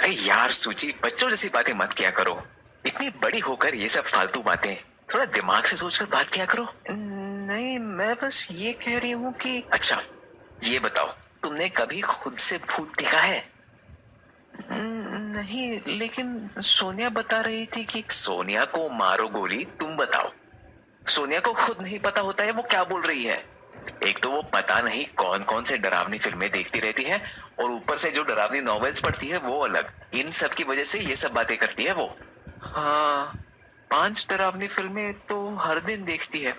अरे यार सूची, बच्चों जैसी बातें मत किया करो। इतनी बड़ी होकर ये सब फालतू बातें, थोड़ा दिमाग से सोचकर बात किया करो। नहीं, मैं बस ये कह रही हूँ कि अच्छा, ये बताओ, तुमने कभी खुद से भूत देखा है? नहीं, लेकिन सोनिया बता रही थी कि सोनिया को मारो गोली, तुम बताओ। सोनिया को खुद नहीं पता होता है वो क्या बोल रही है। एक तो वो पता नहीं कौन कौन से डरावनी फिल्में देखती रहती है, और ऊपर से जो डरावनी नॉवेल्स पढ़ती है वो अलग। इन सब की वजह से ये सब बातें करती है वो। हाँ, 5 डरावनी फिल्में तो हर दिन देखती है।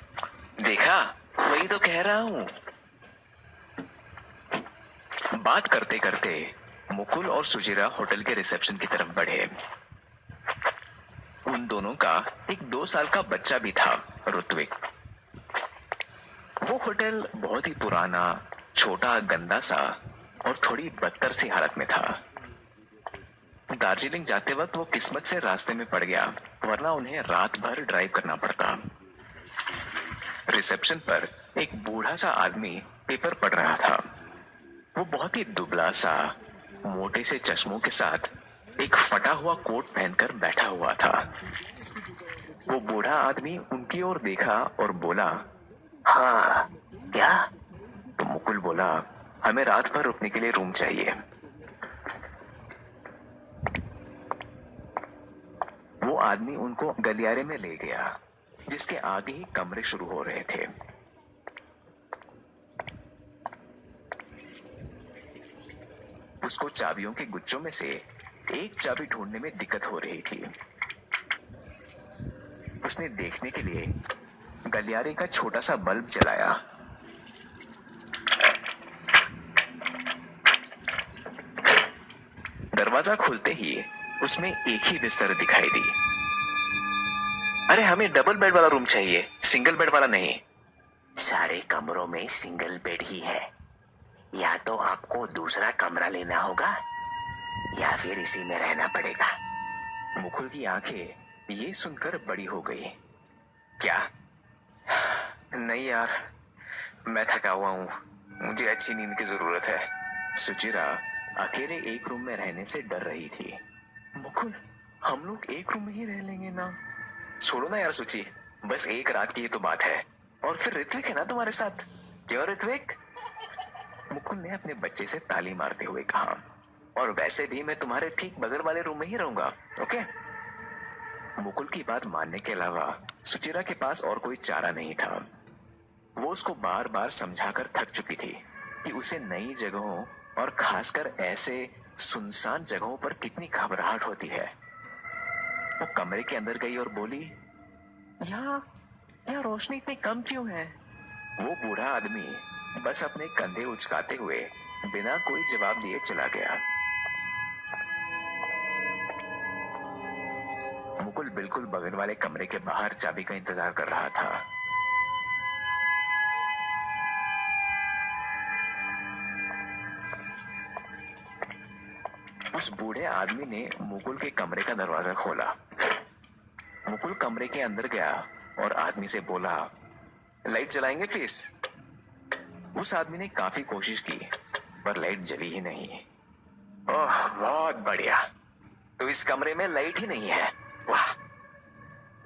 देखा, वही तो कह रहा हूँ। बात करते करते मुकुल और सुजीरा होटल के रिसेप्शन की तरफ बढ़े। उन दोनों का एक 2 साल का बच्चा भी था, ऋत्विक। वो होटल बहुत ही पुराना, छोटा, गंदा सा और थोड़ी बदतर सी हालत में था। दार्जिलिंग जाते वक्त वो किस्मत से रास्ते में पड़ गया, वरना उन्हें रात भर ड्राइव करना पड़ता। रिसेप्शन पर एक बूढ़ा सा आदमी पेपर पढ़ रहा था। वो बहुत ही दुबला सा, मोटे से चश्मों के साथ एक फटा हुआ कोट पहनकर बैठा हुआ था। वो बूढ़ा आदमी उनकी ओर देखा और बोला, हाँ, क्या? तो मुकुल बोला, हमें रात भर रुकने के लिए रूम चाहिए। वो आदमी उनको गलियारे में ले गया, जिसके आगे ही कमरे शुरू हो रहे थे। उसको चाबियों के गुच्छों में से एक चाबी ढूंढने में दिक्कत हो रही थी। उसने देखने के लिए गलियारे का छोटा सा बल्ब जलाया। दरवाजा खुलते ही उसमें एक ही बिस्तर दिखाई दी। अरे, हमें डबल बेड वाला रूम चाहिए, सिंगल बेड वाला नहीं। सारे कमरों में सिंगल बेड ही है। या तो आपको दूसरा कमरा लेना होगा या फिर इसी में रहना पड़ेगा। मुकुल की आंखें ये सुनकर बड़ी हो गई। क्या? नहीं यार, मैं थका हुआ हूँ, मुझे अच्छी नींद की जरूरत है। सुचिरा अकेले एक रूम में रहने से डर रही थी। मुकुल, हम लोग एक रूम में ही रह लेंगे ना? छोड़ो ना यार सुचि, बस एक रात की ही तो बात है। और फिर ऋत्विक है ना तुम्हारे साथ। क्यों ऋत्विक? मुकुल ने अपने बच्चे से ताली मारते हुए कहा, और वैसे भी मैं तुम्हारे ठीक बगल वाले रूम में ही रहूंगा, ओके? मुकुल की बात मानने के अलावा सुचिरा के पास और कोई चारा नहीं था। वो उसको बार बार समझाकर थक चुकी थी कि उसे नई जगहों और खासकर ऐसे सुनसान जगहों पर कितनी घबराहट होती है। वो कमरे के अंदर गई और बोली, यहाँ यहाँ रोशनी इतनी कम क्यों है? वो बूढ़ा आदमी बस अपने कंधे उचकाते हुए बिना कोई जवाब दिए चला गया। मुकुल बिल्कुल बगल वाले कमरे के बाहर चाबी का इंतजार कर रहा था। उस बूढ़े आदमी ने मुकुल के कमरे का दरवाजा खोला। मुकुल कमरे के अंदर गया और आदमी से बोला, लाइट जलाएंगे प्लीज? उस आदमी ने काफी कोशिश की, पर लाइट जली ही नहीं। ओह, बहुत बढ़िया, तो इस कमरे में लाइट ही नहीं है। वाह,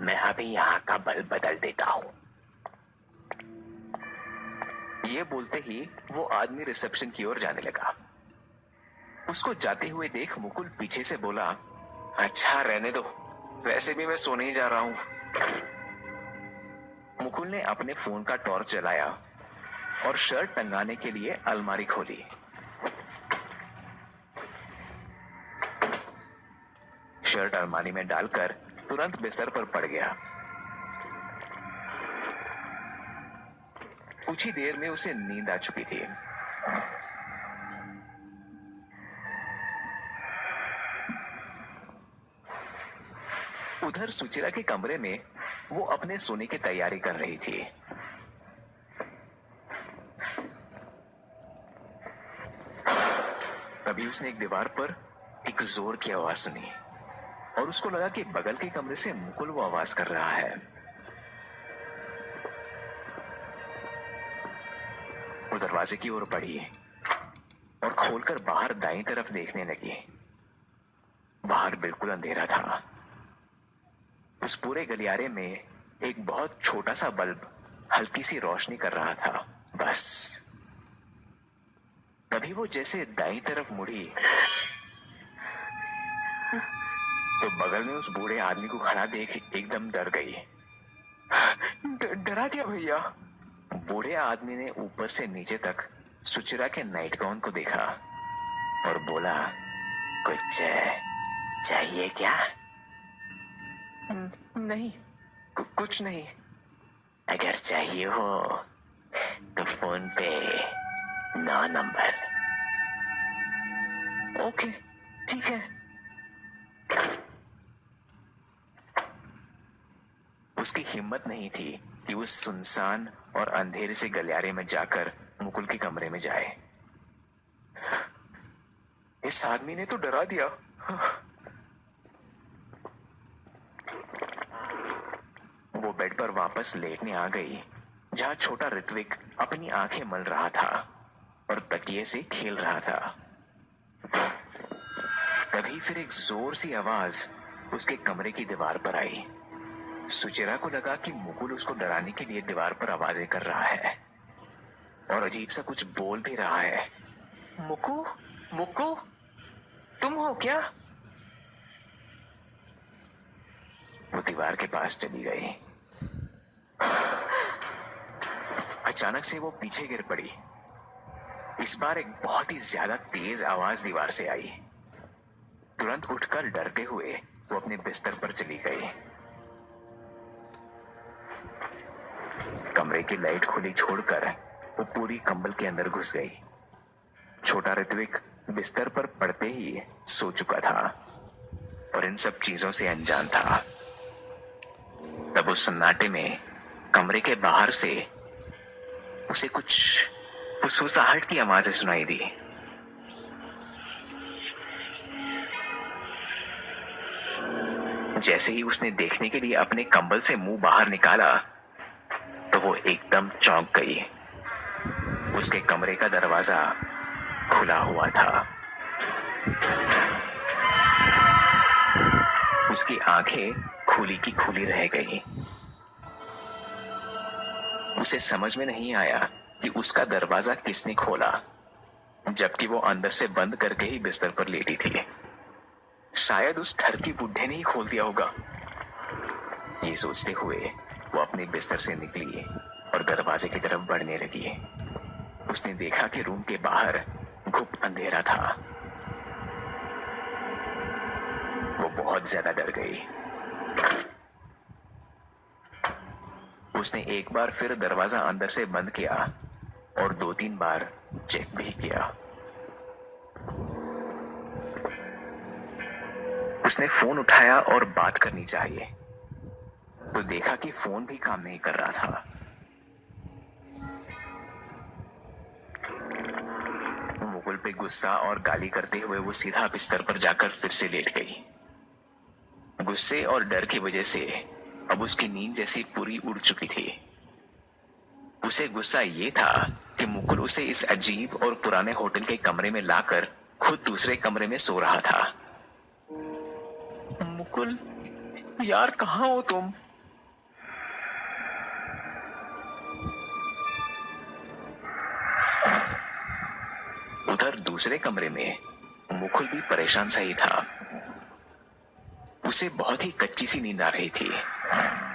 मैं अभी यहाँ का बल्ब बदल देता हूँ। ये बोलते ही वो आदमी रिसेप्शन की ओर जाने लगा। उसको जाते हुए देख मुकुल पीछे से बोला, अच्छा रहने दो, वैसे भी मैं सोने ही जा रहा हूँ। मुकुल ने अपने फोन का टॉर्च जलाया और शर्ट टंगाने के लिए अलमारी खोली। शर्ट अलमारी में डालकर तुरंत बिस्तर पर पड़ गया। कुछ ही देर में उसे नींद आ चुकी थी। उधर सुचिरा के कमरे में वो अपने सोने की तैयारी कर रही थी। तभी उसने एक दीवार पर एक जोर की आवाज सुनी और उसको लगा कि बगल के कमरे से मुकुल वो आवाज कर रहा है। वो दरवाजे की ओर बढ़ी और खोलकर बाहर दाईं तरफ देखने लगी। बाहर बिल्कुल अंधेरा था। उस पूरे गलियारे में एक बहुत छोटा सा बल्ब हल्की सी रोशनी कर रहा था, बस। तभी वो जैसे दाईं तरफ मुड़ी तो बगल में उस बूढ़े आदमी को खड़ा देख एकदम डर गई। डरा दिया भैया। बूढ़े आदमी ने ऊपर से नीचे तक सुचित्रा के नाइट गाउन को देखा और बोला, कुछ चाहिए क्या? नहीं, कुछ नहीं। अगर चाहिए हो तो फोन पे 9 नंबर। ओके, ठीक है। उसकी हिम्मत नहीं थी कि उस सुनसान और अंधेरे से गलियारे में जाकर मुकुल के कमरे में जाए। इस आदमी ने तो डरा दिया। वो बेड पर वापस लेटने आ गई, जहां छोटा ऋत्विक अपनी आंखें मल रहा था और तकिए से खेल रहा था। तभी फिर एक जोर सी आवाज उसके कमरे की दीवार पर आई। सुचित्रा को लगा कि मुकुल उसको डराने के लिए दीवार पर आवाजें कर रहा है और अजीब सा कुछ बोल भी रहा है। मुकु, मुकु, तुम हो क्या? वो दीवार के पास चली गई। अचानक से वो पीछे गिर पड़ी। इस बार एक बहुत ही ज्यादा तेज आवाज दीवार से आई। तुरंत उठकर डरते हुए वो अपने बिस्तर पर चली गई। कमरे की लाइट खुली छोड़कर वो पूरी कंबल के अंदर घुस गई। छोटा ऋत्विक बिस्तर पर पड़ते ही सो चुका था और इन सब चीजों से अनजान था। तब उस सन्नाटे में कमरे के बाहर से उसे कुछ फुसफुसाहट की आवाजें सुनाई दी। जैसे ही उसने देखने के लिए अपने कंबल से मुंह बाहर निकाला तो वो एकदम चौंक गई। उसके कमरे का दरवाजा खुला हुआ था। उसकी आंखें खुली की खुली रह गई। उसे समझ में नहीं आया कि उसका दरवाजा किसने खोला, जबकि वो अंदर से बंद करके ही बिस्तर पर लेटी थी। शायद उस ठरकी बुड्ढे ने ही खोल दिया होगा। ये सोचते हुए वो अपने बिस्तर से निकली और दरवाजे की तरफ बढ़ने लगी। उसने देखा कि रूम के बाहर घुप अंधेरा था। वो बहुत ज्यादा डर गई। उसने एक बार फिर दरवाजा अंदर से बंद किया और 2-3 बार चेक भी किया। उसने फोन उठाया और बात करनी चाहिए तो देखा कि फोन भी काम नहीं कर रहा था। मुकुल पे गुस्सा और गाली करते हुए वो सीधा बिस्तर पर जाकर फिर से लेट गई। गुस्से और डर की वजह से अब उसकी नींद जैसी पूरी उड़ चुकी थी। उसे गुस्सा ये था कि मुकुल उसे इस अजीब और पुराने होटल के कमरे में लाकर खुद दूसरे कमरे में सो रहा था। मुकुल, यार कहाँ हो तुम? उधर दूसरे कमरे में मुकुल भी परेशान सा ही था। उसे बहुत ही कच्ची सी नींद आ रही थी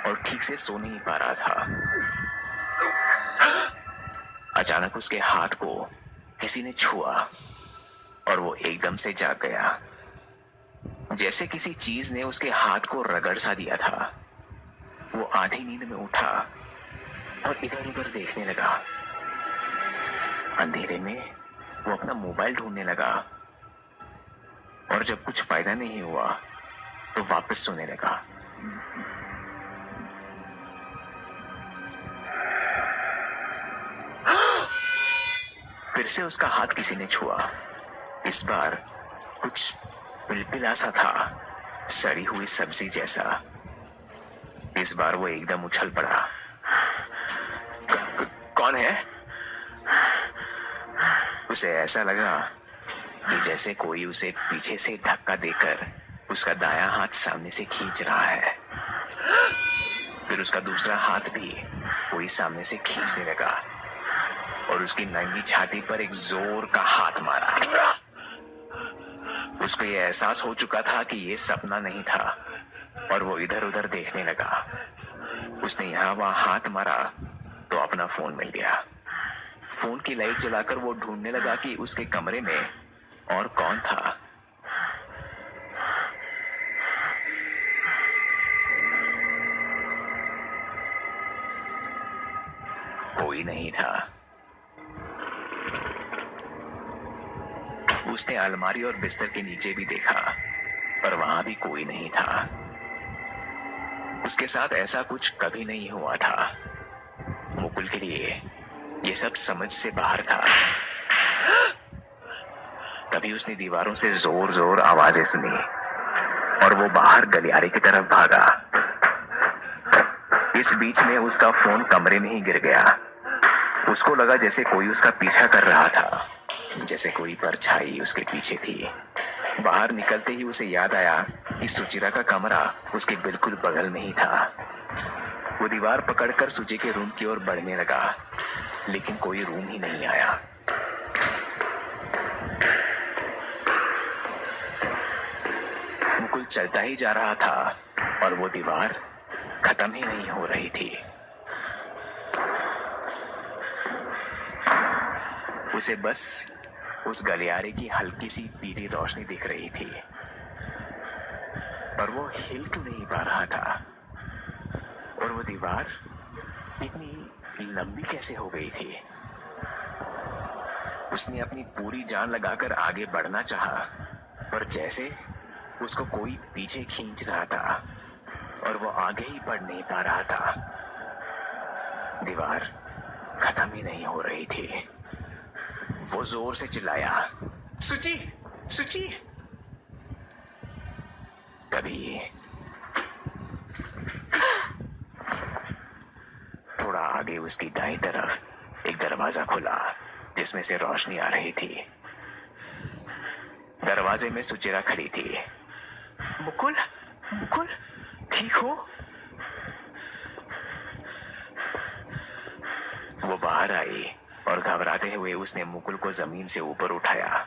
और ठीक से सो नहीं पा रहा था। अचानक उसके हाथ को किसी ने छुआ और वो एकदम से जाग गया, जैसे किसी चीज ने उसके हाथ को रगड़ सा दिया था। वो आधी नींद में उठा और इधर उधर देखने लगा। अंधेरे में वो अपना मोबाइल ढूंढने लगा और जब कुछ फायदा नहीं हुआ तो वापस सोने लगा। फिर से उसका हाथ किसी ने छुआ। इस बार कुछ पिलपिला सा था, सड़ी हुई सब्जी जैसा। इस बार वो एकदम उछल पड़ा। कौन है? उसे ऐसा लगा कि जैसे कोई उसे पीछे से धक्का देकर उसका दायां हाथ सामने से खींच रहा है। फिर उसका दूसरा हाथ भी कोई सामने से खींचने लगा और उसकी नंगी छाती पर एक जोर का हाथ मारा। उसको यह एहसास हो चुका था कि यह सपना नहीं था और वो इधर उधर देखने लगा। उसने यहां वहां हाथ मारा तो अपना फोन मिल गया। फोन की लाइट जलाकर वो ढूंढने लगा कि उसके कमरे में और कौन था। कोई नहीं था। उसने अलमारी और बिस्तर के नीचे भी देखा पर वहां भी कोई नहीं था। उसके साथ ऐसा कुछ कभी नहीं हुआ था। मुकुल के लिए ये सब समझ से बाहर था। तभी उसने दीवारों से जोर जोर आवाजें सुनी और वो बाहर गलियारे की तरफ भागा। इस बीच में उसका फोन कमरे में ही गिर गया। उसको लगा जैसे कोई उसका पीछा कर रहा था, जैसे कोई परछाई उसके पीछे थी। बाहर निकलते ही उसे याद आया कि सुचिरा का कमरा उसके बिल्कुल बगल में ही था। वो दीवार पकड़कर सुची के रूम की ओर बढ़ने लगा, लेकिन कोई रूम ही नहीं आया। मुकुल चलता ही जा रहा था और वो दीवार खत्म ही नहीं हो रही थी। उसे बस उस गलियारे की हल्की सी पीली रोशनी दिख रही थी, पर वो हिल क्यों नहीं पा रहा था। और वो दीवार इतनी लंबी कैसे हो गई थी। उसने अपनी पूरी जान लगाकर आगे बढ़ना चाहा, पर जैसे उसको कोई पीछे खींच रहा था और वो आगे ही बढ़ नहीं पा रहा था। दीवार खत्म ही नहीं हो रही थी। वो जोर से चिल्लाया, सुची, सुची। तभी थोड़ा आगे उसकी दाईं तरफ एक दरवाजा खुला जिसमें से रोशनी आ रही थी। दरवाजे में सुचिरा खड़ी थी। मुकुल, मुकुल, ठीक हो? वो बाहर आई और घबराते हुए उसने मुकुल को जमीन से ऊपर उठाया।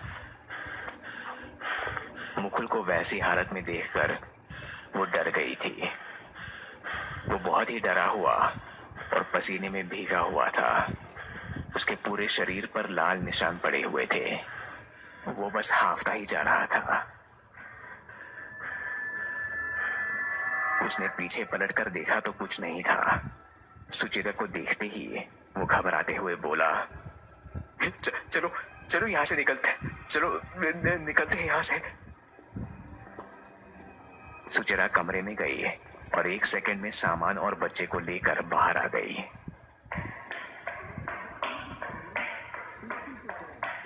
मुकुल को वैसी हालत में देखकर वो डर गई थी। वो बहुत ही डरा हुआ और पसीने में भीगा हुआ था। उसके पूरे शरीर पर लाल निशान पड़े हुए थे। वो बस हांफता ही जा रहा था। उसने पीछे पलटकर देखा तो कुछ नहीं था। सुचिरा को देखते ही वो घबराते हुए बोला, चलो चलो यहां से निकलते, चलो निकलते हैं यहां से। सुचिरा कमरे में गई और 1 सेकंड में सामान और बच्चे को लेकर बाहर आ गई।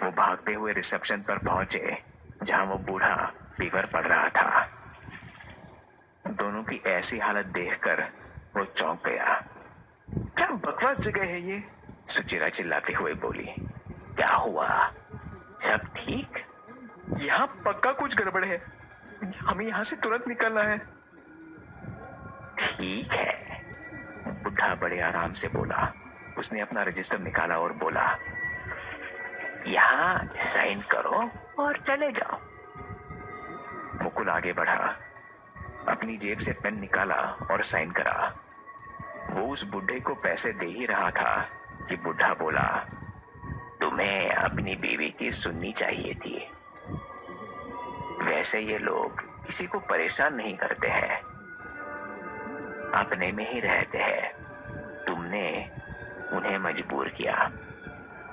वो भागते हुए रिसेप्शन पर पहुंचे जहां वो बूढ़ा पेपर पढ़ रहा था। दोनों की ऐसी हालत देखकर वो चौंक गया। क्या बकवास जगह है ये? सुचिरा चिल्लाते हुए बोली। क्या हुआ? सब ठीक? यहाँ पक्का कुछ गड़बड़ है। हमें यहाँ से तुरंत निकलना है। ठीक है, बुढ़ा बड़े आराम से बोला। उसने अपना रजिस्टर निकाला और बोला, यहाँ साइन करो और चले जाओ। मुकुल आगे बढ़ा, अपनी जेब से पेन निकाला और साइन करा। वो उस बुढ़े को पैसे दे ही रहा था कि बुढ़ा बोला, तुम्हें अपनी बीवी की सुननी चाहिए थी। वैसे ये लोग किसी को परेशान नहीं करते हैं, अपने में ही रहते हैं। तुमने उन्हें मजबूर किया।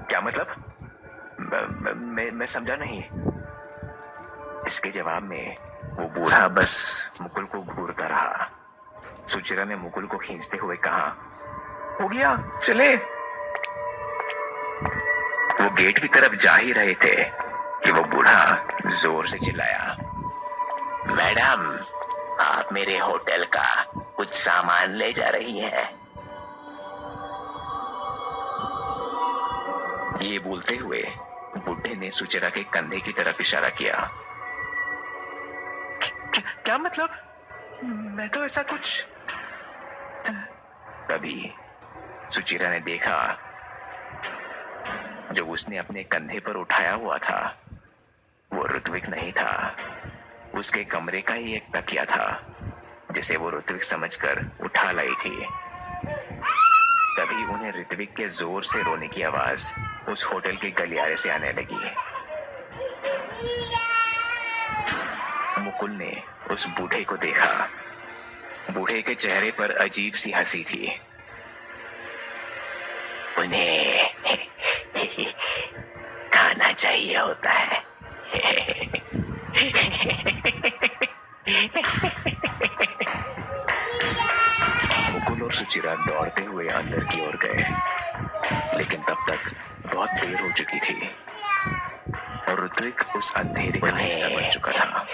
क्या मतलब? मैं समझा नहीं। इसके जवाब में वो बूढ़ा बस मुकुल को घूरता रहा। सुचिरा ने मुकुल को खींचते हुए कहा, हो गया, चले। वो गेट की तरफ जा ही रहे थे कि वो बूढ़ा जोर से चिल्लाया, मैडम, आप मेरे होटल का कुछ सामान ले जा रही हैं। ये बोलते हुए बुढ़े ने सुचिरा के कंधे की तरफ इशारा किया। क्या मतलब? मैं तो ऐसा कुछ। तभी सुचिरा ने देखा जो उसने अपने कंधे पर उठाया हुआ था वो ऋत्विक नहीं था, उसके कमरे का ही एक तकिया था जिसे वो ऋत्विक समझकर उठा लाई थी। तभी उन्हें ऋत्विक के जोर से रोने की आवाज उस होटल के गलियारे से आने लगी। मुकुल ने उस बूढ़े को देखा। बूढ़े के चेहरे पर अजीब सी हंसी थी। उन्हें खाना चाहिए होता है। मुकुल और सुचिरा दौड़ते हुए अंदर की ओर गए, लेकिन तब तक बहुत देर हो चुकी थी और ऋत्विक उस अंधेरे का हिस्सा बन चुका था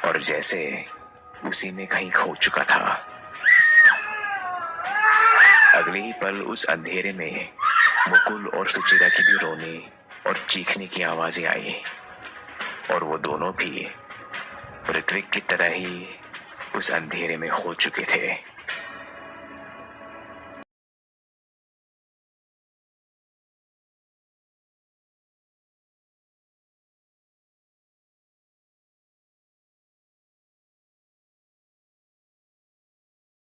और जैसे उसी में कहीं खो चुका था। अगले ही पल उस अंधेरे में मुकुल और सुचिरा की भी रोने और चीखने की आवाजें आई और वो दोनों भी ऋत्विक की तरह ही उस अंधेरे में खो चुके थे।